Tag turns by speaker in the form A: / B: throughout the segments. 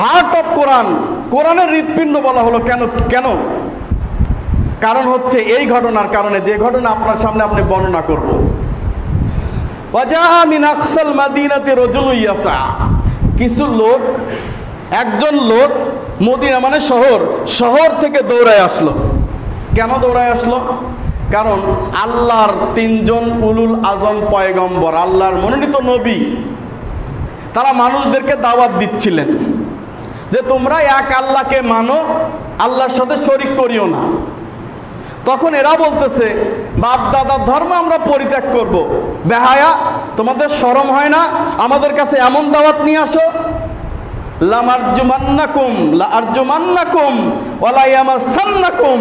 A: Heart of কোরআন, কোরআনের হৃৎপিণ্ড বলা হলো। কেন কেন? কারণ হচ্ছে এই ঘটনার কারণে, যে ঘটনা আপনার সামনে আপনি বর্ণনা করব। ওয়াজা মিন আকসাল মাদিনাতি রাজুলুন ইয়াসা, কিছু লোক, একজন লোক মদিনা মানে শহর থেকে দৌড়ায় আসলো। কেন দৌড়ায় আসলো? কারণ আল্লাহর তিনজন উলুল আজম পয়গম্বর, আল্লাহর মনোনীত নবী, তারা মানুষদেরকে দাওয়াত দিচ্ছিলেন যে তোমরা এক আল্লাহকে মানো, আল্লাহর সাথে শরীক করিও না। তখন এরা বলতেছে বাপ দাদার ধর্ম আমরা পরিত্যাগ করব। বেহায়া, তোমাদের শরম হয় না? আমাদের কাছে এমন দাওয়াত নিয়ে আসো। লাআরজুমান্নাকুম ওয়ালা ইয়ামাসান্নাকুম,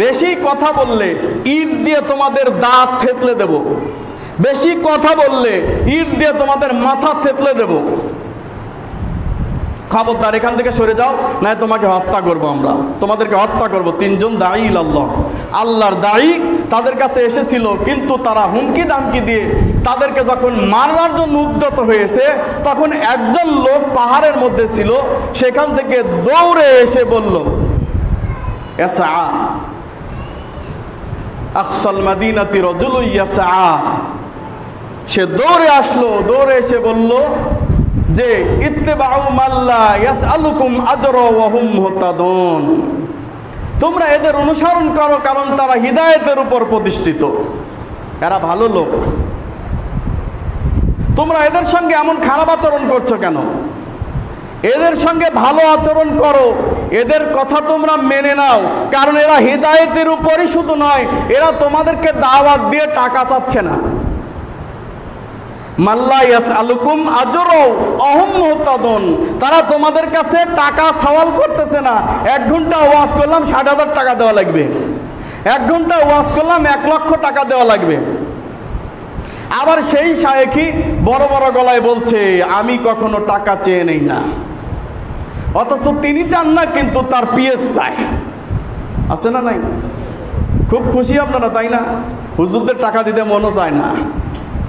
A: বেশি কথা বললে ইট দিয়ে তোমাদের দাঁত থেতলে দেব, বেশি কথা বললে ইট দিয়ে তোমাদের মাথা থেতলে দেব। খবরদার এখান থেকে সরে যাও, নাই তোমাকে হত্যা করবো, আমরা তোমাদেরকে হত্যা করব। তিনজন দাঈ ইলাল্লাহ, আল্লাহর দাঈ তাদের কাছে এসেছিল, কিন্তু তারা হুমকি দামকি দিয়ে তাদেরকে যখন মারার জন্য উদ্যত হয়েছে, তখন একজন লোক পাহাড়ের মধ্যে ছিল, সেখান থেকে দৌড়ে এসে বলল ইয়াসআ আকসাল মাদিনাতি রাজুলুন ইয়াসআ, সে দৌড়ে আসলো, দৌড়ে এসে বলল যে ইত্তেবাউ মাল্লা ইয়াসআলুকুম আজরা ওয়া হুম মুহতাদুন, তোমরা এদের অনুসরণ করো কারণ তারা হিদায়াতের উপর প্রতিষ্ঠিত, এরা ভালো লোক। তোমরা এদের সঙ্গে এমন খারাপ আচরণ করছো কেন? এদের সঙ্গে ভালো আচরণ করো, এদের কথা তোমরা মেনে নাও, কারণ এরা হিদায়াতের উপরই শুধু নয়, এরা তোমাদেরকে দাওয়াত দিয়ে টাকা চাচ্ছে না। মাল্লা ইয়াসআলুকুম আজরা ওয়া হুম মুহতাদুন, তারা তোমাদের কাছে টাকা সওয়াল করতেছে না। 1 ঘন্টা ওয়াজ করলাম 60,000 টাকা দেওয়া লাগবে, 1 ঘন্টা ওয়াজ করলাম 1 লক্ষ টাকা দেওয়া লাগবে। আবার সেই শায়েখই বড় বড় গলায় বলছে আমি কখনো টাকা চেয়ে নেই না, অথচ তিনি চান না কিন্তু তার পিএস চায়। আছে না নাই? খুব খুশি আপনারা, তাই না? হুজুরদের টাকা দিতে মনও চায় না।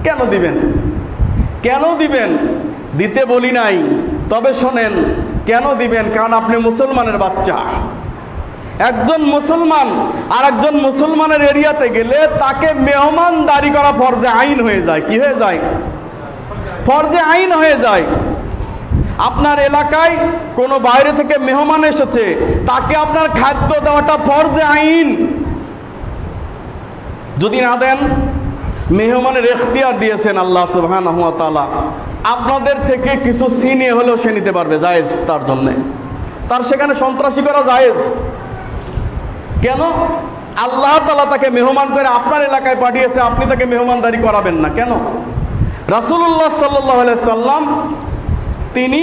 A: কেন দিবেন? কেন দিবেন? দিতে বলি নাই, তবে শোনেন কেন দিবেন। কারণ আপনি মুসলমানের বাচ্চা। একজন মুসলমান আর একজন মুসলমানের এরিয়াতে গেলে তাকে মেহমানদারি করা ফরজে আইন হয়ে যায়। কি হয়ে যায়? ফরজে আইন হয়ে যায়। আপনার এলাকায় কোনো বাইরে থেকে মেহমান এসেছে, তাকে আপনার খাদ্য দেওয়াটা ফরজে আইন। যদি না দেন, মেহমানের এখতিয়ার দিয়েছেন আল্লাহ সুবহানাহু ওয়া তাআলা, আপনাদের থেকে কিছু ছিনিয়ে হলেও সে নিতে পারবে, জায়েজ তার জন্য। তার সেখানে সন্ত্রাসী করা জায়েজ। কেন? আল্লাহ তাআলা তাকে মেহমান করে আপনার এলাকায় পাঠিয়েছে, আপনি তাকে মেহমানদারি করাবেন না কেন? রাসূলুল্লাহ সাল্লাল্লাহু আলাইহি সাল্লাম তিনি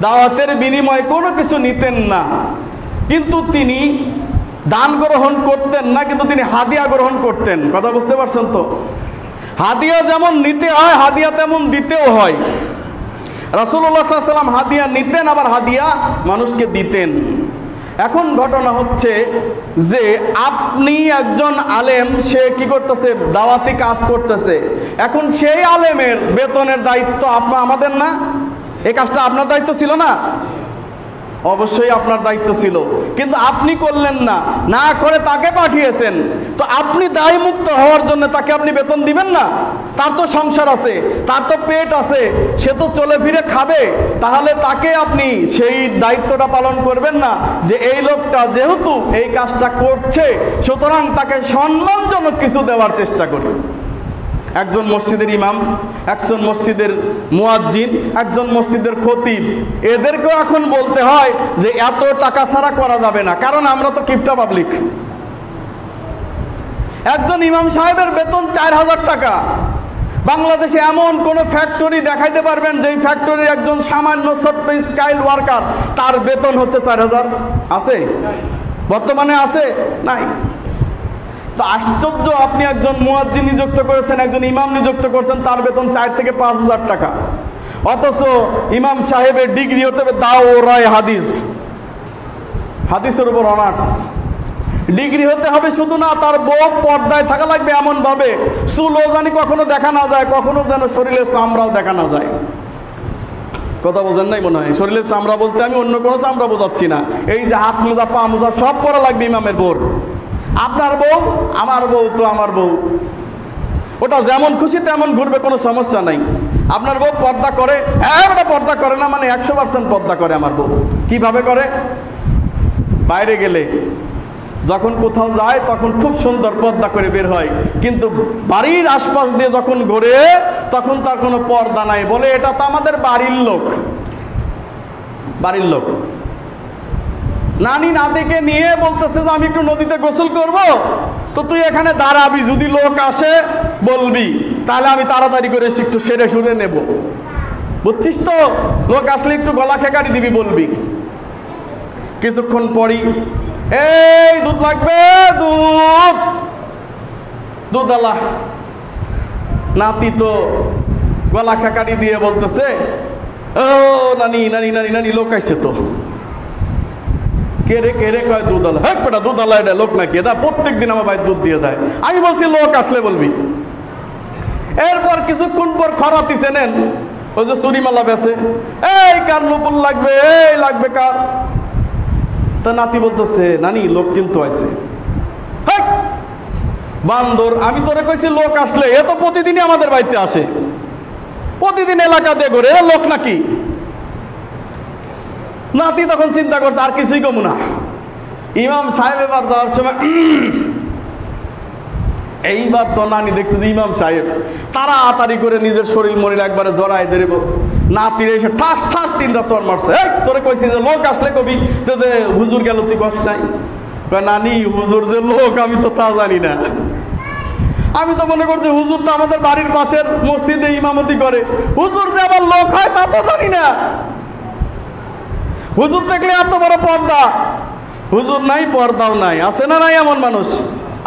A: দাওয়াতের বিনিময়ে কোনো কিছু নিতেন না, কিন্তু তিনি দান গ্রহণ করতেন না, কিন্তু তিনি হাদিয়া গ্রহণ করতেন। কথা বুঝতে পারছেন তো? হাদিয়া যেমন নিতে হয়, হাদিয়া তেমন দিতেও হয়। রাসূলুল্লাহ সাল্লাল্লাহু আলাইহি ওয়াসাল্লাম হাদিয়া নিতেন, আবার হাদিয়া মানুষকে দিতেন। এখন ঘটনা হচ্ছে যে আপনি একজন আলেম, সে কি করতেছে? দাওয়াতি কাজ করতেছে। এখন সেই আলেমের বেতনের দায়িত্ব আমাদের না? এই কাজটা আপনার দায়িত্ব ছিল না? অবশ্যই আপনার দায়িত্ব ছিল, কিন্তু আপনি করলেন না, না করে তাকে পাঠিয়েছেন। তো আপনি দায় মুক্ত হওয়ার জন্য তাকে আপনি বেতন দিবেন না? তার তো সংসার আছে, তার তো পেট আছে, সে তো চলে ফিরে খাবে। তাহলে তাকে আপনি সেই দায়িত্বটা পালন করবেন না যে এই লোকটা যেহেতু এই কাজটা করছে, সুতরাং তাকে সম্মানজনক কিছু দেওয়ার চেষ্টা করি। একজন মসজিদের ইমাম, একজন মসজিদের মুয়াজ্জিন, একজন মসজিদের খতিব, এদেরকেও এখন বলতে হয় যে এত টাকা ছাড়া করা যাবে না, কারণ আমরা তো কিপটা পাবলিক। একজন ইমাম সাহেবের বেতন 4,000 টাকা। বাংলাদেশে এমন কোন ফ্যাক্টরি দেখাইতে পারবেন যেই ফ্যাক্টরির একজন সামান্য ছোট্ট স্কাইল ওয়ার্কার তার বেতন হচ্ছে 4,000? আছে? বর্তমানে আছে? নাই। তো আশ্চর্য, আপনি একজন মুয়াজ্জিন নিযুক্ত করেছেন, একজন ইমাম নিযুক্ত করেছেন, তার বেতন 4 থেকে 5,000 টাকা। অথচ ইমাম সাহেবের ডিগ্রি হতে হবে দাওরায়ে হাদিস, হাদিসের উপর অনার্স ডিগ্রি হতে হবে। শুধু না, তার বউ পর্দায় থাকা লাগবে এমন ভাবে চুলও জানি কখনো দেখা না যায়, কখনো যেন শরীরের চামড়াও দেখা না যায়। কথা বোঝেন নাই মনে হয়। শরীরের চামড়া বলতে আমি অন্য কোনো চামড়া বোঝাচ্ছি না, এই যে হাত মোজা পা মোজা সব পরা লাগবে ইমামের বোর। আপনার বউ আমার বউ তো আমার বউ, ওটা যেমন খুশি তেমন ঘুরবে, কোনো সমস্যা নাই। আপনার বউ পর্দা করে, হ্যাঁ ওটা পর্দা করে না মানে 100% পর্দা করে আমার বউ। কিভাবে করে? বাইরে গেলে যখন কোথাও যায় তখন খুব সুন্দর পর্দা করে বের হয়, কিন্তু বাড়ির আশপাশ দিয়ে যখন ঘোরে তখন তার কোনো পর্দা নাই, বলে এটা তো আমাদের বাড়ির লোক। বাড়ির লোক নানি নাতিকে নিয়ে বলতেছে যে আমি একটু নদীতে গোসল করব, তো তুই এখানে দাঁড়াবি, যদি লোক আসে বলবি, তাহলে আমি তাড়াতাড়ি করে একটু সেরে সুরে নেব, বুঝছিস তো? লোক আসলে একটু গলা খেকারি দিবি, বলবি। কিছুক্ষণ পরই এই দুধ লাগবে, দুধ, দুধ আলা। নাতি তো গলা খেকারি দিয়ে বলতেছে, ও নানি নানি নানি নানি লোক আসছে তো। কে রে কে রে? কয় দুধ আলা। হ্যাঁ বেটা দুধ আলা, এটা লোক নাকি? এটা প্রত্যেক দিন আমার ভাই দুধ দিয়ে যায়। আমি বলছি লোক আসলে বলবি। এরপর কিছুক্ষণ পর খরাতি চেনেন, ওই যে চুরিমালা বেছে, এই কার নুপুর লাগবে, এই লাগবে কার? তা নাতি বলতেছে নানি লোক কিন্তু আছে। বান্দর, আমি তোরে কইছি লোক আসলে, এ তো প্রতিদিনই আমাদের বাড়িতে আসে, প্রতিদিন এলাকাতে ঘুরে, এ লোক নাকি? নাতি তখন চিন্তা করছে আর কিছুই কমু না। ইমাম সাহেব এবার যাওয়ার সময়, এইবার তো নানি দেখছে যে ইমাম সাহেব তাড়াতাড়ি করে নিজের শরীর মরিল একবারে জড়াই দেব, নাতির এসে ঠাস ঠাস 3টা চর মারছে। এই তোরে কইছি যে লোক আসলে কবি যে হুজুর গেল, তুই কষ্ট নাই? নানি হুজুর যে লোক আমি তো তা জানি না, আমি তো মনে করছি হুজুর তো আমাদের বাড়ির পাশের মসজিদে ইমামতি করে, হুজুর যে আবার লোক হয় তা তো জানি না। হুজুর দেখলে এত বড় পর্দা, হুজুর নাই পর্দাও নাই। আছে না নাই এমন মানুষ?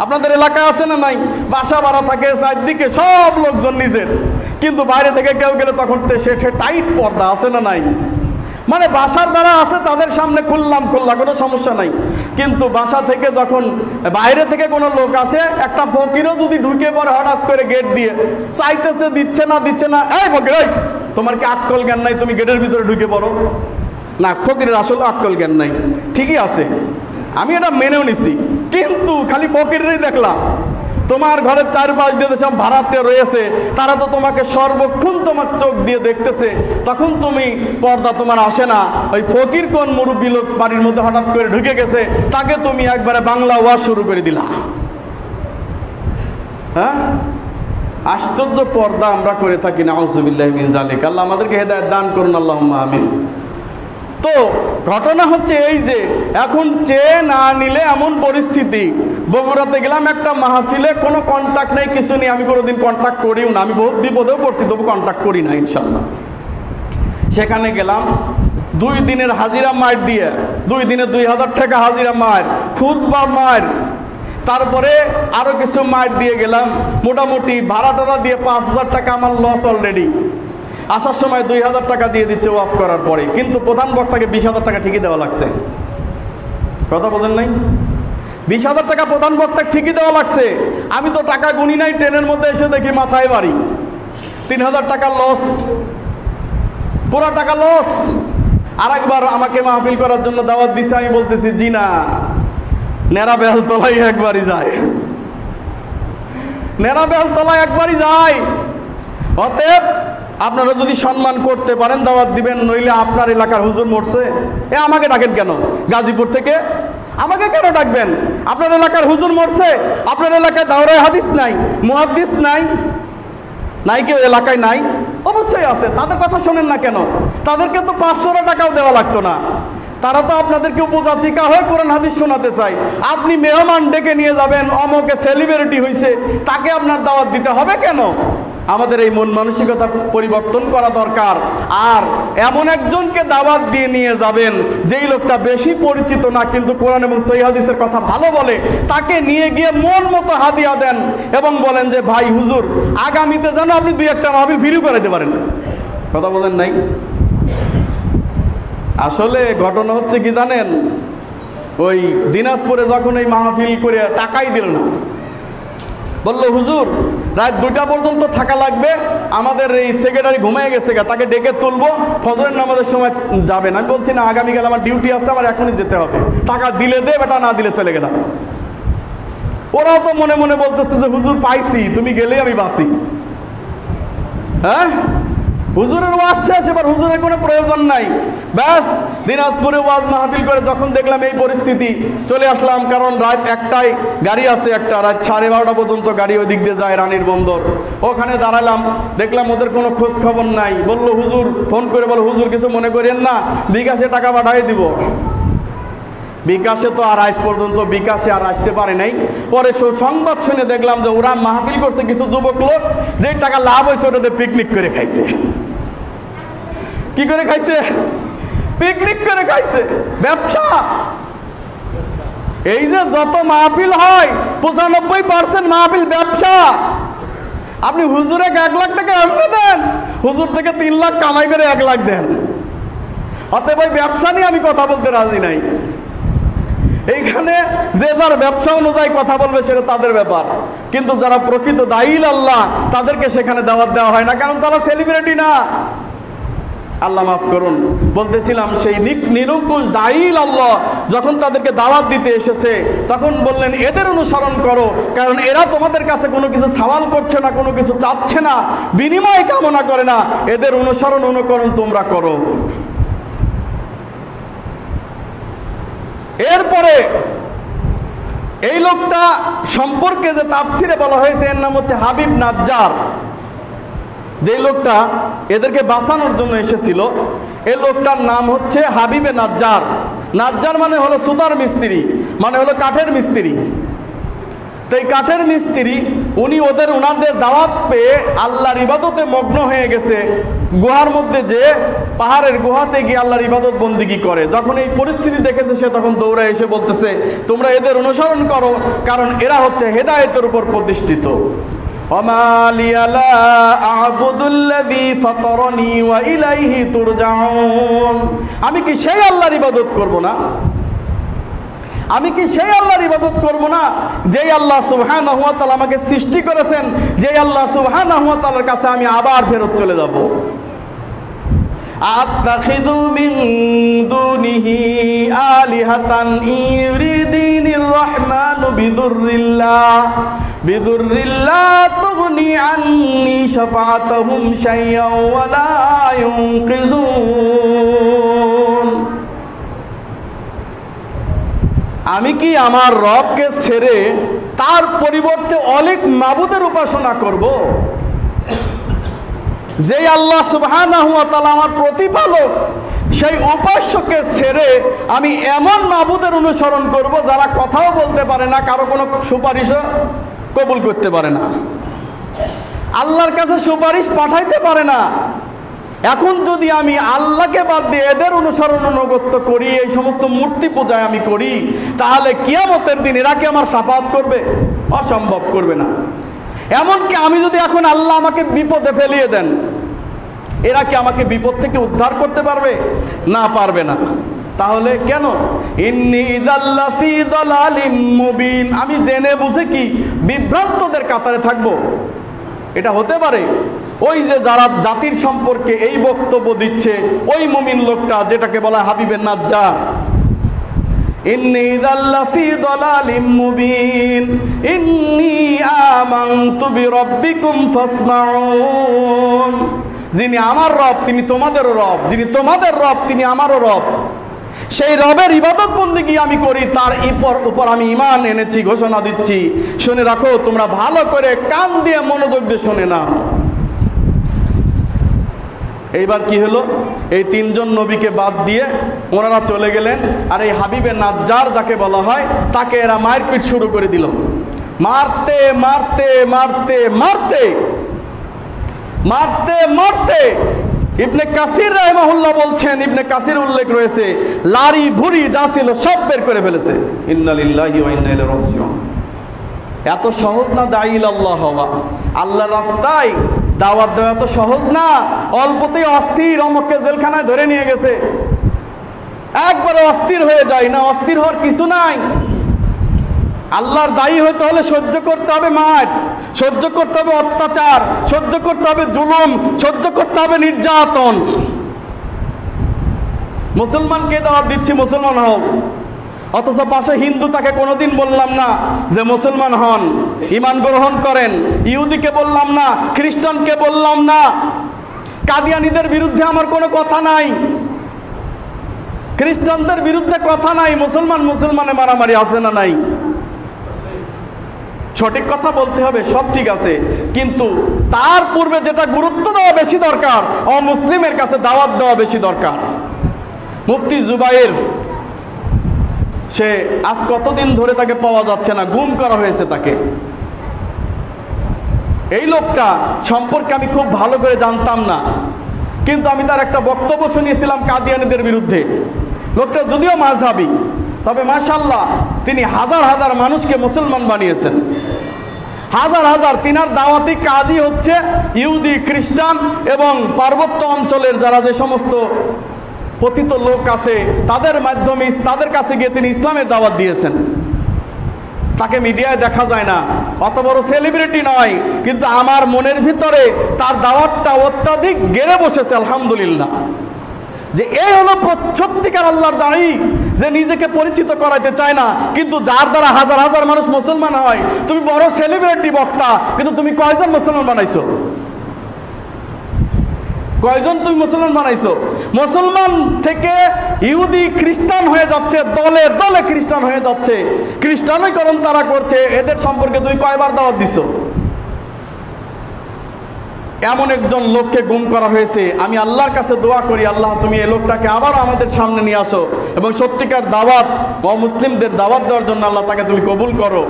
A: আপনাদের এলাকায় আছে না নাই? বাসা ভাড়া থাকে চারদিকে সব লোকজন নিজের, কিন্তু বাইরে থেকে কেউ গেলে তখন সে টাইট পর্দা। আছে না নাই? মানে বাসার যারা আছে তাদের সামনে খুললাম কোনো সমস্যা নাই, কিন্তু বাসা থেকে যখন বাইরে থেকে কোনো লোক আসে, একটা ফকিরও যদি ঢুকে পড়ে হঠাৎ করে গেট দিয়ে, চাইতেছে দিচ্ছে না, এই ফকির এই তোমার কি আক্কল জ্ঞান নাই, তুমি গেটের ভিতরে ঢুকে পড়ো? না, ফকিরের আসলে আক্কল জ্ঞান নাই, ঠিকই আছে, আমি এটা মেনেও নিছি, কিন্তু খালি ফকিরেরই দেখলাম। তোমার ঘরের চারপাশ দিয়ে সব ভাড়াতে রয়েছে, তারা তো তোমাকে সর্বক্ষণ তোমার চোখ দিয়ে দেখতেছে, তখন তুমি পর্দা তোমার আসে না। ওই ফকির কোন মুরব্বী লোক বাড়ির মধ্যে হঠাৎ করে ঢুকে গেছে, তাকে তুমি একবারে বাংলা ওয়াজ শুরু করে দিলা। হ্যাঁ, আশ্চর্য পর্দা আমরা করে থাকি। নাউযুবিল্লাহি মিন যালিক। আল্লাহ আমাদেরকে হেদায়েত দান করুন, আল্লাহুম্মা আমিন। তো ঘটনা হচ্ছে এই যে এখন চেয়ে না নিলে এমন পরিস্থিতি। বগুড়াতে গেলাম একটা মাহফিলে, কোনো কন্ট্যাক্ট নেই, কিছু নেই, আমি কোনোদিন কন্ট্যাক্ট করিও না, আমি বহুত বিপদেও পড়ছি তবু কন্ট্যাক্ট করি না ইনশাল্লাহ। সেখানে গেলাম 2 দিনের হাজিরা মার দিয়ে, 2 দিনে 2000 টাকা হাজিরা মার, খুতবা মার, তারপরে আরো কিছু মার দিয়ে গেলাম, মোটামুটি ভাড়া টাড়া দিয়ে 5000 টাকা আমার লস অলরেডি। আসার সময় 2000 টাকা দিয়ে দিচ্ছে ওয়াজ করার পরে, কিন্তু প্রধান বক্তাকে 20,000 টাকা ঠিকই দেওয়া লাগছে। কথা বোঝেন নাই? 20,000 টাকা প্রধান বক্তাকে ঠিকই দেওয়া লাগছে। আমি তো টাকা গুনি নাই, ট্রেনের মধ্যে এসে দেখি মাথায় বাড়ি, 3000 টাকা লস, পুরো টাকা লস। আর একবার আমাকে মাহফিল করার জন্য দাওয়াত দিছে, আমি বলতেছি জি না, নেড়া বেহালতলায় একবারই যায়, নেড়া বেহালতলায় একবারই যায়। অতএব আপনারা যদি সম্মান করতে পারেন দাওয়াত দিবেন, নইলে আপনার এলাকার হুজুর মরছে, আমাকে ডাকেন কেন? গাজীপুর থেকে আমাকে কেন ডাকবেন? আপনার এলাকার হুজুর মরছে, আপনার এলাকায় দাওরায়ে হাদিস নাই, মুহাদ্দিস নাই, নাই কেউ এলাকায় নাই? অবশ্যই আছে, তাদের কথা শোনেন না কেন? তাদেরকে তো 500 টাকাও দেওয়া লাগতো না, তারা তো আপনাদেরকে উপজাচিকা হয়ে কোরআন হাদিস শোনাতে চায়। আপনি মেহমান ডেকে নিয়ে যাবেন, অমকে সেলিব্রিটি হয়েছে, তাকে আপনার দাওয়াত দিতে হবে কেন? আমাদের এই মন মানসিকতা পরিবর্তন করা দরকার। আর এমন একজনকে দাওয়াত দিয়ে নিয়ে যাবেন যেই লোকটা বেশি পরিচিত না, কিন্তু কোরআন এবং সহিহ হাদিসের কথা ভালো বলে, তাকে নিয়ে গিয়ে মন মতো হাদিয়া দেন এবং বলেন যে ভাই হুজুর আগামীতে যেন আপনি 2-1টা মাহফিল ফ্রি করে দিতে পারেন। কথা বলেন নাই? আসলে ঘটনা হচ্ছে কি জানেন, ওই দিনাজপুরে যখন এই মাহফিল করে টাকাই দিল না, বলল হুজুর রাত 2টা পর্যন্ত থাকা লাগবে। আমাদের এই সেক্রেটারি ঘুমিয়ে গেছে, তাকে ডেকে তুলবো, ফজরের নামাজের সময় যাবেন। আমি বলছি না, আগামীকাল আমার ডিউটি আছে, আমার এখনই যেতে হবে। টাকা দিলে দে বেটা, না দিলে চলে গেলাম। ওরাও তো মনে মনে বলতেছে যে হুজুর পাইছি, তুমি গেলেই আমি বাঁচি। হ্যাঁ, হুজুরের ওয়াজ শেষ, এবার হুজুরের কোনো প্রয়োজন নাই। ব্যাস, দিনাজপুরে ওয়াজ মাহফিল করে যখন দেখলাম এই পরিস্থিতি, চলে আসলাম। কারণ রাত 1টায় গাড়ি আছে, একটা রাত 12:30 পর্যন্ত গাড়ি ওই দিক দিয়ে যায় রানীর বন্দর। ওখানে দাঁড়ালাম, দেখলাম ওদের কোনো খোঁজ খবর নাই। বললো হুজুর, ফোন করে বলো হুজুর কিছু মনে করেন না, বিকাশে টাকা পাঠিয়ে দিব। বিকাশে তো আর আজ পর্যন্ত বিকাশে আর আসতে পারে নাই। পরে সংবাদ শুনে দেখলাম যে ওরা মাহফিল করছে, কিছু যুবক লোক, যে টাকা লাভ হয়েছে ওটাতে পিকনিক করে খাইছে। কি করে খাইছে? পিকনিক করে খাইছে। ব্যবসা। এই যে যত মাহফিল হয় 95% মাহফিল ব্যবসা। আপনি হুজুরে 1 লাখ টাকা এমনি দেন, হুজুর থেকে 3 লাখ কামাই করে 1 লাখ দেন। অতএব ব্যবসা নিয়ে আমি কথা বলতে রাজি নাই। এইখানে যে যার ব্যবসা অনুযায়ী কথা বলবে সেটা তাদের ব্যাপার, কিন্তু যারা প্রকৃত দায়ীল আল্লাহ তাদেরকে সেখানে দাওয়াত দেওয়া হয় না, কারণ তারা সেলিব্রিটি না। আল্লাহ মাফ করুন। বলতেছিলাম সেই নিরঙ্কুশ দায়ীল আল্লাহ যখন তাদেরকে দাওয়াত দিতে এসেছে, তখন বললেন এদের অনুসরণ করো, কারণ এরা তোমাদের কাছে কোনো কিছু সওয়াল করছে না, কোনো কিছু চাচ্ছে না, বিনিময় কামনা করে না। এদের অনুসরণ অনুকরণ তোমরা করো। এরপরে এই লোকটা সম্পর্কে যে তাফসিরে বলা হয়েছে, এর নাম হচ্ছে হাবিব নাজ্জার। যে লোকটা এদেরকে বাঁচানোর জন্য এসেছিল, এই লোকটার নাম হচ্ছে হাবিবে নাজ্জার। নাজ্জার মানে হলো সুতার মিস্ত্রি, মানে হলো কাঠের মিস্ত্রি। তো এই কাঠের মিস্ত্রি উনি ওনাদের দাওয়াত পেয়ে আল্লাহর ইবাদতে মগ্ন হয়ে গেছে। গুহার মধ্যে যে পাহাড়ের গুহাতে গিয়ে আল্লাহর ইবাদত বন্দিগি করে। যখন এই পরিস্থিতি দেখেছে সে তখন দৌড়ে এসে বলতেছে তোমরা এদের অনুসরণ করো, কারণ এরা হচ্ছে হেদায়েতের উপর প্রতিষ্ঠিত। ওমা লিয়া লা আ'বুদুল্লাযী ফাতারানী ওয়া ইলাইহি তুরজাউন। আমি কি সেই আল্লাহর ইবাদত করব না? আমি কি সেই আল্লাহর ইবাদত করব না যেই আল্লাহ সুবহানাহু ওয়া তাআলা আমাকে সৃষ্টি করেছেন, যেই আল্লাহ সুবহানাহু ওয়া তাআলার কাছে আমি আবার ফেরত চলে যাব। আত্তাখিযু মিন দুনিহি আলিহাতান ইউরিদিনির রহমানু বিদুররিল্লাহ তুগনি আন্নি শাফাআতুহুম শাইয়্যান ওয়া লা ইউনকিযুন। আমি কি আমার রবকে ছেড়ে তার পরিবর্তে অনেক মাবুদের উপাসনা করব? যে আল্লাহ সুবহানাহু ওয়া তাআলা আমার প্রতিপালক, সেই উপাস্যকে ছেড়ে আমি এমন মাবুদের অনুসরণ করব যারা কথাও বলতে পারে না, কারো কোনো সুপারিশও কবুল করতে পারে না, আল্লাহর কাছে সুপারিশ পাঠাইতে পারে না। এখন যদি আমি আল্লাহকে বাদ দিয়ে এদের অনুসরণ অনুগত্য করি, এই সমস্ত মূর্তি পূজায় আমি করি, তাহলে কিয়ামতের দিন এরা কি আমার শাফাআত করবে? অসম্ভব, করবে না। এমনকি আমি যদি এখন আল্লাহ আমাকে বিপদে ফেলিয়ে দেন, এরা কি আমাকে বিপদ থেকে উদ্ধার করতে পারবে? না, পারবে না। তাহলে কেন? ইন্নী ইযাল্লা ফী দালালিম মুবিন। আমি জেনে বুঝে কি বিভ্রান্তদের কাতারে থাকবো? এটা হতে পারে? ওই যে যারা জাতির সম্পর্কে এই বক্তব্য দিচ্ছে, ওই মুমিন লোকটা যেটাকে বলা হাবিবে নাজ্জার, ইন্নী ইযাল্লা ফী দালালিম মুবিন ইন্নী আমানতু বিরাব্বিকুম ফাসমাউন। যিনি আমার রব তিনি তোমাদেরও রব, যিনি তোমাদের রব তিনি আমারও রব। সেই রবের ইবাদত বন্দেগী আমি করি, তার উপর আমি ঈমান এনেছি, ঘোষণা দিচ্ছি। শুনে রাখো, তোমরা ভালো করে কান দিয়ে মনোযোগ দিয়ে শুনে নাও। এইবার কি হলো? এই 3 জন নবীকে বাদ দিয়ে ওনারা চলে গেলেন, আর এই হাবিবে নাজ্জার যাকে বলা হয় তাকে এরা মারপিট শুরু করে দিল। মারতে মারতে মারতে মারতে মারতে মারতে ইবনে কাসির রাহিমাহুল্লাহ বলছেন, ইবনে কাসির উল্লেখ রয়েছে, লারি ভুরি যা ছিল সব বের করে ফেলেছে। ইন্না লিল্লাহি ওয়া ইন্না ইলাইহি রাজিউন। এত সহজ না দাঈল আল্লাহ হওয়া, আল্লাহর রাস্তায় দাওয়াত দেওয়া এত সহজ না। অল্পতেই অস্থির, অমুককে জেলখানায় ধরে নিয়ে গেছে, একবারে অস্থির হয়ে যায় না, অস্থির হওয়ার কিছু নাই। আল্লাহর দায়ী হতে হলে সহ্য করতে হবে মার, সহ্য করতে হবে অত্যাচার, সহ্য করতে হবে জুলুম, সহ্য করতে হবে নির্যাতন। মুসলমানকে দাওয়াত দিচ্ছি মুসলমান হও, অথচ পাশে হিন্দু, তাকে কোনোদিন বললাম না যে মুসলমান হন, ঈমান গ্রহণ করেন। ইহুদিকে বললাম না, খ্রিস্টানকে বললাম না। কাদিয়ানীদের বিরুদ্ধে আমার কোনো কথা নাই, খ্রিস্টানদের বিরুদ্ধে কথা নাই। মুসলমানে মারামারি আছে না নাই? সঠিক কথা বলতে হবে, সব ঠিক আছে, কিন্তু তার পূর্বে যেটা গুরুত্ব দেওয়া বেশি দরকার, অমুসলিমের কাছে দাওয়াত দেওয়া বেশি দরকার। মুফতি জুবাইর, সে আজ কতদিন ধরে তাকে পাওয়া যাচ্ছে না, গুম করা হয়েছে তাকে। এই লোকটা সম্পর্কে আমি খুব ভালো করে জানতাম না, কিন্তু আমি তার একটা বক্তব্য শুনিয়েছিলাম কাদিয়ানীদের বিরুদ্ধে। লোকটা যদিও মাযহাবী, তবে মাশাআল্লাহ তিনি হাজার হাজার মানুষকে মুসলমান বানিয়েছেন, হাজার হাজার। তিনার দাওয়াতি কাজই হচ্ছে ইহুদি, খ্রিস্টান এবং পার্বত্য অঞ্চলের যারা যে সমস্ত পতিত লোক আছে তাদের মাধ্যমে, তাদের কাছে গিয়ে তিনি ইসলামের দাওয়াত দিয়েছেন। তাকে মিডিয়ায় দেখা যায় না, অত বড় সেলিব্রিটি নয়, কিন্তু আমার মনের ভিতরে তার দাওয়াতটা অত্যাধিক গেড়ে বসেছে আলহামদুলিল্লাহ। যে এই হলো সত্যিকার আল্লাহর দায়ী, যে নিজেকে পরিচিত করাইতে চায় না, কিন্তু যার দ্বারা হাজার হাজার মানুষ মুসলমান হয়। তুমি বড় সেলিব্রিটি বক্তা, কিন্তু তুমি কয়জন মুসলমান বানাইছো? কয়জন তুমি মুসলমান বানাইছো? মুসলমান থেকে ইহুদি খ্রিস্টান হয়ে যাচ্ছে, দলে দলে খ্রিস্টান হয়ে যাচ্ছে, খ্রিস্টানীকরণ তারা করছে। এদের সম্পর্কে তুমি কয়বার দাওয়াত দিছো? এমন একজন লোককে গুম করা হয়েছে। আমি আল্লাহর কাছে দোয়া করি, আল্লাহ তুমি এই লোকটাকে আবারও আমাদের সামনে নিয়ে আসো এবং সত্যিকার দাওয়াত অমুসলিমদের দাওয়াত দেওয়ার জন্য আল্লাহ তাকে তুমি কবুল করো।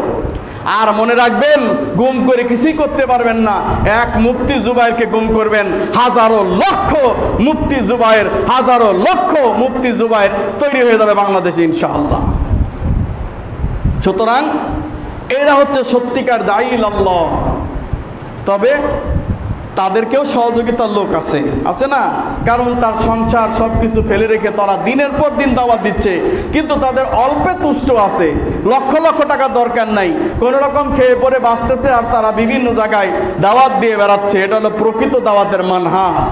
A: আর মনে রাখবেন, গুম করে কিছুই করতে পারবেন না। এক মুফতি জুবাইরকে গুম করবেন, হাজারো লক্ষ মুফতি জুবাইর, হাজারো লক্ষ মুফতি জুবাইর তৈরি হয়ে যাবে বাংলাদেশে ইনশাআল্লাহ। সুতরাং এরা হচ্ছে সত্যিকার দায়ী আল্লাহ। তবে তাদেরকেও সহযোগিতার লোক আছে, আছে না? কারণ তার সংসার সব কিছু ফেলে রেখে তারা দিনের পর দিন দাওয়াত দিচ্ছে, কিন্তু তাদের অল্পে তুষ্ট আছে, লক্ষ লক্ষ টাকার দরকার নাই, কোনো রকম খেয়ে পরে বাঁচতেছে, আর তারা বিভিন্ন জায়গায় দাওয়াত দিয়ে বেড়াচ্ছে। এটা হলো প্রকৃত দাওয়াতের মানহাজ।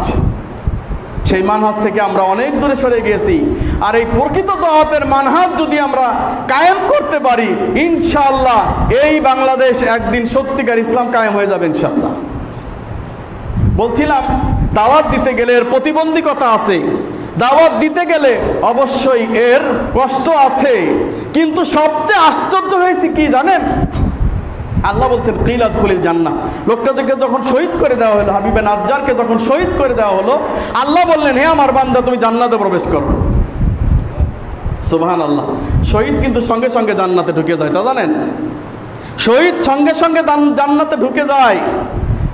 A: সেই মানহাজ থেকে আমরা অনেক দূরে সরে গিয়েছি। আর এই প্রকৃত দাওয়াতের মানহাজ যদি আমরা কায়েম করতে পারি, ইনশাআল্লাহ এই বাংলাদেশ একদিন সত্যিকার ইসলাম কায়েম হয়ে যাবে ইনশাআল্লাহ। বলছিলাম, দাওয়াত দিতে গেলে এর প্রতিবন্ধকতা আছে, দাওয়াত দিতে গেলে অবশ্যই এর কষ্ট আছে। কিন্তু সবচেয়ে আশ্চর্য হয়েছে কি জানেন? আল্লাহ বলছেন কিলা দুখুলিল জান্নাহ। লোকটাকে যখন শহীদ করে দেওয়া হলো, হাবিবে নাজ্জারকে যখন শহীদ করে দেওয়া হলো, আল্লাহ বললেন হে আমার বান্দা তুমি জান্নাতে প্রবেশ করো। সুবহানাল্লাহ। শহীদ কিন্তু সঙ্গে সঙ্গে জান্নাতে ঢুকে যায়, তা জানেন? শহীদ সঙ্গে সঙ্গে জান্নাতে ঢুকে যায়।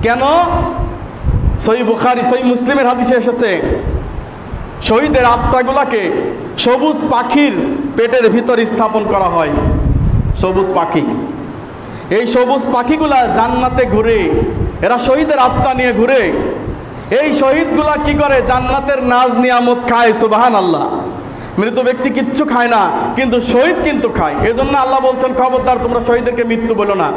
A: কেন? সহিহ বুখারী, সহিহ মুসলিমের হাদিসে এসেছে, শহীদের আত্মাগুলাকে সবুজ পাখির পেটের ভিতর স্থাপন করা হয়। সবুজ পাখি, এই সবুজ পাখিগুলা জান্নাতে ঘুরে, এরা শহীদের আত্মা নিয়ে ঘুরে। এই শহীদগুলা কি করে? জান্নাতের নাজ নিয়ামত খায়। সুবহানাল্লাহ। মৃত ব্যক্তি কিচ্ছু খায় না, কিন্তু শহীদ কিন্তু খায়। এজন্য আল্লাহ বলছেন খবরদার তোমরা শহীদদেরকে মৃত্যু বলো না,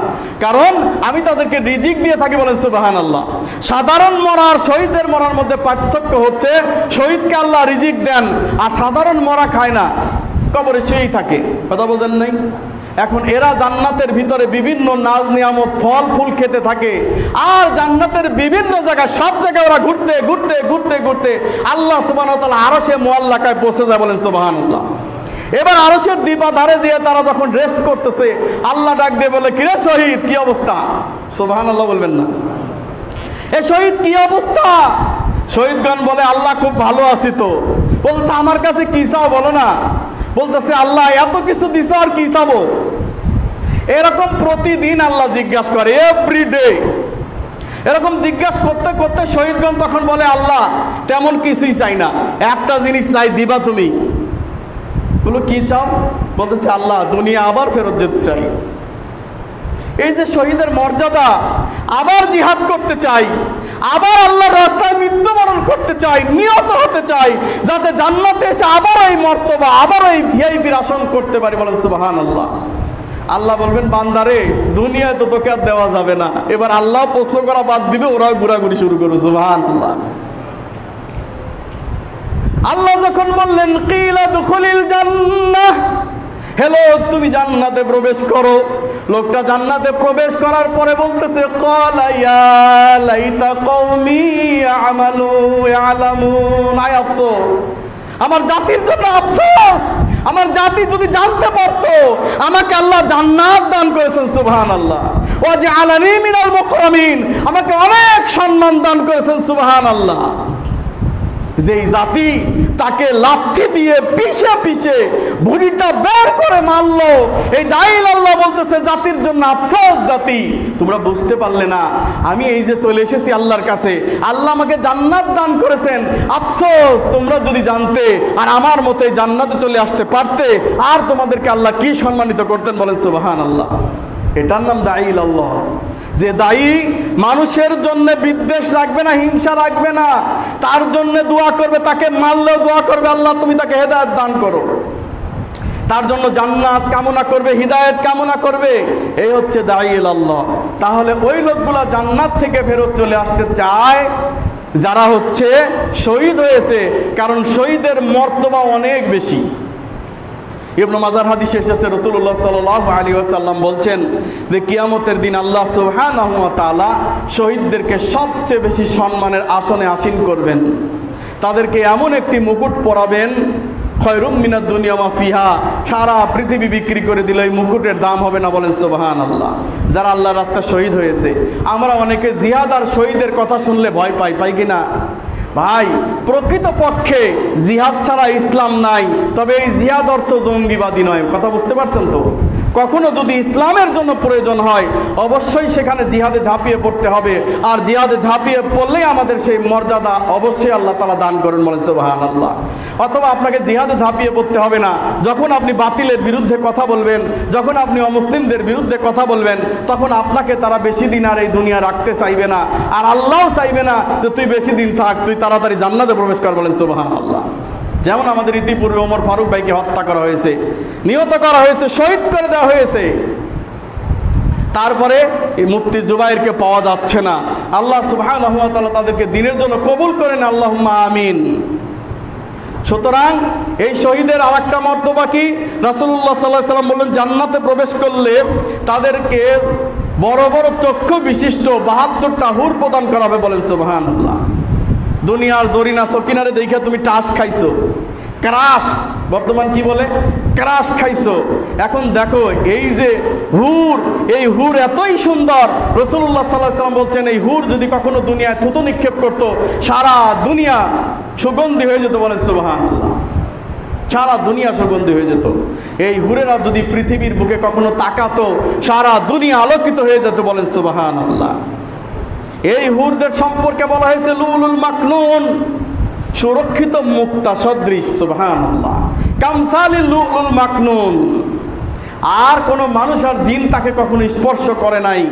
A: কারণ আমি তাদেরকে রিজিক দিয়ে থাকি। বলেন সুবহানাল্লাহ। সাধারণ মরা আর শহীদের মরার মধ্যে পার্থক্য হচ্ছে, শহীদকে আল্লাহ রিজিক দেন, আর সাধারণ মরা খায় না, কবরে সেই থাকে। কথা বোঝেন নাই? এখন এরা জান্নাতের ভিতরে বিভিন্ন নাজ নিয়ামত ফল ফুল খেতে থাকে, আর জান্নাতের বিভিন্ন জায়গায় সব জায়গায় ওরা ঘুরতে ঘুরতে ঘুরতে ঘুরতে আল্লাহ সুবহানাহু ওয়া তাআলা আরশে মুআল্লাকায় পৌঁছে যায়। বলেন সুবহানাল্লাহ। এবার আরশের দিবা ধারে দিয়ে তারা যখন রেস্ট করতেছে, আল্লাহ ডাক দিয়ে বলে কিরে শহীদ কি অবস্থা? সুবহানাল্লাহ বলবেন না? এ শহীদ কি অবস্থা? শহীদগণ বলে আল্লাহ খুব ভালো আছি তো। বলছে আমার কাছে কি চাও বলো না? বলতেছে আল্লাহ এত কিছু দিছ আর কি চাবো? এরকম প্রতিদিন আল্লাহ জিজ্ঞাসা করে, এভরিডে এরকম জিজ্ঞাসা করতে করতে শহীদগণ তখন বলে আল্লাহ তেমন কিছুই চাই না, একটা জিনিস চাই, দিবা তুমি? বলো কি চাও? বলতেছে আল্লাহ দুনিয়া আবার ফেরত যেতে চাই। এই যে শহীদের মর্যাদা, আবার জিহাদ করতে চাই, আবার আল্লাহর রাস্তায় মৃত্যুবরণ করতে চাই, নিহত হতে চাই, যাতে জান্নাতে এসে আবার এই মর্তবা, আবার এই ভিআইপির আসন করতে পারি। বলেন সুবহানাল্লাহ। আল্লাহ বলবেন বান্দারে দুনিয়ায় তো তোকে আর দেওয়া যাবে না, এবার আল্লাহ প্রশ্ন করা বাদ দিবে, ওরা ঘোরাঘুরি শুরু করবে। সুবহানাল্লাহ। আল্লাহ যখন বললেন কিলা দুখুলিল জান্নাহ, হেলো তুমি জান্নাতে প্রবেশ করো, লোকটা জান্নাতে প্রবেশ করার পরে বলতেছে ক্বালা ইয়া লাইতা কওমি ইয়ামালু ইয়ালামুন, আয় আফসোস, আমার জাতির জন্য আফসোস, আমার জাতি যদি জানতে পারতো আমাকে আল্লাহ জান্নাত দান করেছেন। সুবহানাল্লাহ। ওয়া জাআলানি মিনাল মুকরামিন, আমাকে অনেক সম্মান দান করেছেন। সুবহানাল্লাহ। যেই জাতি তাকে লাথি দিয়ে পিছে পিছে ভুঁড়িটা বের করে মারলো, এই দাইল আল্লাহ বলতেছে জাতির জন্য আফসোস, জাতি তোমরা বুঝতে পারলে না, আমি এই যে চলে এসেছি আল্লাহর কাছে, আল্লাহ আমাকে জান্নাত দান করেছেন, আফসোস তোমরা যদি জানতে আর আমার মতে জান্নাতে চলে আসতে পারতে, আর তোমাদেরকে আল্লাহ কি সম্মানিত করতেন। বলেন সুবহানাল্লাহ। এটার নাম দাইল আল্লাহ, যে দায়ী মানুষের জন্য বিদ্বেষ রাখবে না, হিংসা রাখবে না, তার জন্য দোয়া করবে, তাকে মারলেও দোয়া করবে আল্লাহ তুমি তাকে হেদায়েত দান করো, তার জন্য জান্নাত কামনা করবে, হিদায়াত কামনা করবে। এই হচ্ছে দাইল আল্লাহ। তাহলে ওই লোকগুলা জান্নাত থেকে ফেরত চলে আসতে চায় যারা হচ্ছে শহীদ হয়েছে, কারণ শহীদের মর্তবা অনেক বেশি। ইবনে মাজার হাদিসে এসেছে রাসূলুল্লাহ সাল্লাল্লাহু আলাইহি ওয়াসাল্লাম বলছেন যে কিয়ামতের দিন আল্লাহ সুবহানাহু ওয়া তাআলা শহীদদেরকে সবচেয়ে বেশি সম্মানের আসনে আসীন করবেন, তাদেরকে এমন একটি মুকুট পরাবেন, খয়রুম মিনাদ দুনিয়া মা ফিহা, সারা পৃথিবী বিক্রি করে দিলে এই মুকুটের দাম হবে না। বলেন সুবহানাল্লাহ। যারা আল্লাহর রাস্তায় শহীদ হয়েছে, আমরা অনেকে জিহাদ আর শহীদের কথা শুনলে ভয় পাই কিনা? ভাই, প্রকৃতপক্ষে জিহাদ ছাড়া ইসলাম নাই, তবে এই জিহাদ অর্থ জঙ্গিবাদী নয়। কথা বুঝতে পারছেন তো? কখনো যদি ইসলামের জন্য প্রয়োজন হয় অবশ্যই সেখানে জিহাদে ঝাঁপিয়ে পড়তে হবে, আর জিহাদে ঝাঁপিয়ে পড়লেই আমাদের সেই মর্যাদা অবশ্যই আল্লাহ তাআলা দান করেন। বলেন সুবহানাল্লাহ। অথবা আপনাকে জিহাদে ঝাঁপিয়ে পড়তে হবে না, যখন আপনি বাতিলের বিরুদ্ধে কথা বলবেন, যখন আপনি অমুসলিমদের বিরুদ্ধে কথা বলবেন, তখন আপনাকে তারা বেশি দিন আর এই দুনিয়া রাখতে চাইবে না, আর আল্লাহও চাইবে না যে তুই বেশি দিন থাক, তুই তাড়াতাড়ি জান্নাতে প্রবেশ কর। বলেন সুবহানাল্লাহ। যেমন আমাদের ইতিপূর্বে ওমর ফারুক ভাইকে হত্যা করা হয়েছে, নিহত করা হয়েছে, শহীদ করে দেওয়া হয়েছে, তারপরে এই মুফতি জুবাইরকে পাওয়া যাচ্ছে না। আল্লাহ সুবহানাহু ওয়া তাআলা তাদেরকে দিনের জন্য কবুল করেন, আল্লাহুম্মা আমিন। সুতরাং এই শহীদের আর একটা মর্তবা কি? রাসূলুল্লাহ সাল্লাল্লাহু আলাইহি ওয়াসাল্লাম বললেন জান্নাতে প্রবেশ করলে তাদেরকে বড় বড় চক্ষু বিশিষ্ট 72টা হুর প্রদান করা হবে। বলেন সুবহানাল্লাহ। দুনিয়ার দরিনা সকিনারে দেখে তুমি টাস খাইছো, ক্রাশ, বর্তমান কি বলে, ক্রাশ খাইছো। এখন দেখো এই যে হুর, এই হুর এতই সুন্দর, রাসূলুল্লাহ সাল্লাল্লাহু আলাইহি ওয়াসাল্লাম বলছেন এই হুর যদি কখনো দুনিয়ায় থুতু নিক্ষেপ করতো সারা দুনিয়া সুগন্ধি হয়ে যেত। বলেন সুবহানাল্লাহ। সারা দুনিয়া সুগন্ধি হয়ে যেত। এই হুরেরা যদি পৃথিবীর বুকে কখনো তাকাতো সারা দুনিয়া আলোকিত হয়ে যেত। বলেন সুবহানাল্লাহ। এই হুরদের সম্পর্কে বলা হয়েছে লুলুল মাকনুন, সুরক্ষিত মুক্তা সদৃশ। সুবহানাল্লাহ। কামসালিল লুলুল মাকনুন, আর কোনো মানুষ আর জিন তাকে কখনো স্পর্শ করে নাই।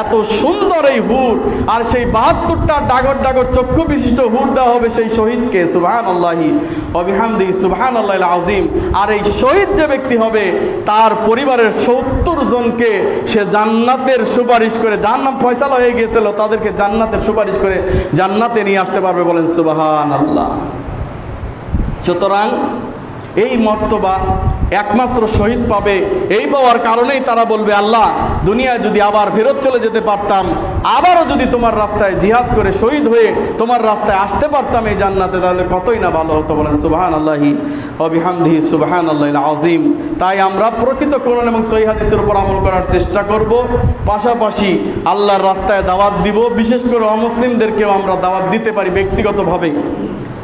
A: এত সুন্দর এই হুর, আর সেই 72টা ডাগর ডাগর চক্ষু বিশিষ্ট হুর দেওয়া হবে সেই শহীদকে। সুবহানাল্লাহি ওয়া বিহামদিহি সুবহানাল্লাহিল আযীম। আর এই শহীদ যে ব্যক্তি হবে তার পরিবারের 70 জনকে সে জান্নাতের সুপারিশ করে, জান্নাত ফয়সালা হয়ে গিয়েছিল, তাদেরকে জান্নাতের সুপারিশ করে জান্নাতে নিয়ে আসতে পারবে। বলেন সুবহানাল্লাহ। সুতরাং এই মর্তবা একমাত্র শহীদ পাবে। এই পাওয়ার কারণেই তারা বলবে আল্লাহ দুনিয়ায় যদি আবার ফেরত চলে যেতে পারতাম, আবারও যদি তোমার রাস্তায় জিহাদ করে শহীদ হয়ে তোমার রাস্তায় আসতে পারতাম এই জান্নাতে, তাহলে কতই না ভালো হতো। বলেন সুবহানাল্লাহি ওয়া বিহামদিহি সুবহানাল্লাহিল আযীম। তাই আমরা প্রকৃত কোরআন এবং সহিহ হাদিসের উপর আমল করার চেষ্টা করব, পাশাপাশি আল্লাহর রাস্তায় দাওয়াত দিব। বিশেষ করে অমুসলিমদেরকেও আমরা দাওয়াত দিতে পারি ব্যক্তিগতভাবে,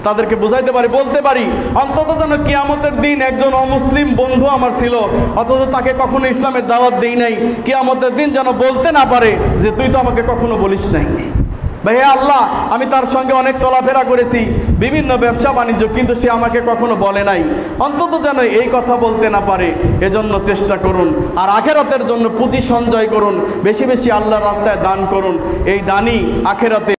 A: তাদেরকে বুঝাইতে পারি, বলতে পারি, অন্তত যেন কিয়ামতের দিন একজন অমুসলিম বন্ধু আমার ছিল অথচ তাকে কখনো ইসলামের দাওয়াত দেই নাই, কিয়ামতের দিন যেন বলতে না পারে যে তুই তো আমাকে কখনো বলিস নাই। ভাই হে আল্লাহ, আমি তার সঙ্গে অনেক চলাফেরা করেছি, বিভিন্ন ব্যবসা বাণিজ্য, কিন্তু সে আমাকে কখনো বলে নাই। অন্তত যেন এই কথা বলতে না পারে, এজন্য চেষ্টা করুন। আর আখেরাতের জন্য পুঁজি সঞ্চয় করুন, বেশি বেশি আল্লাহর রাস্তায় দান করুন। এই দানই আখেরাতে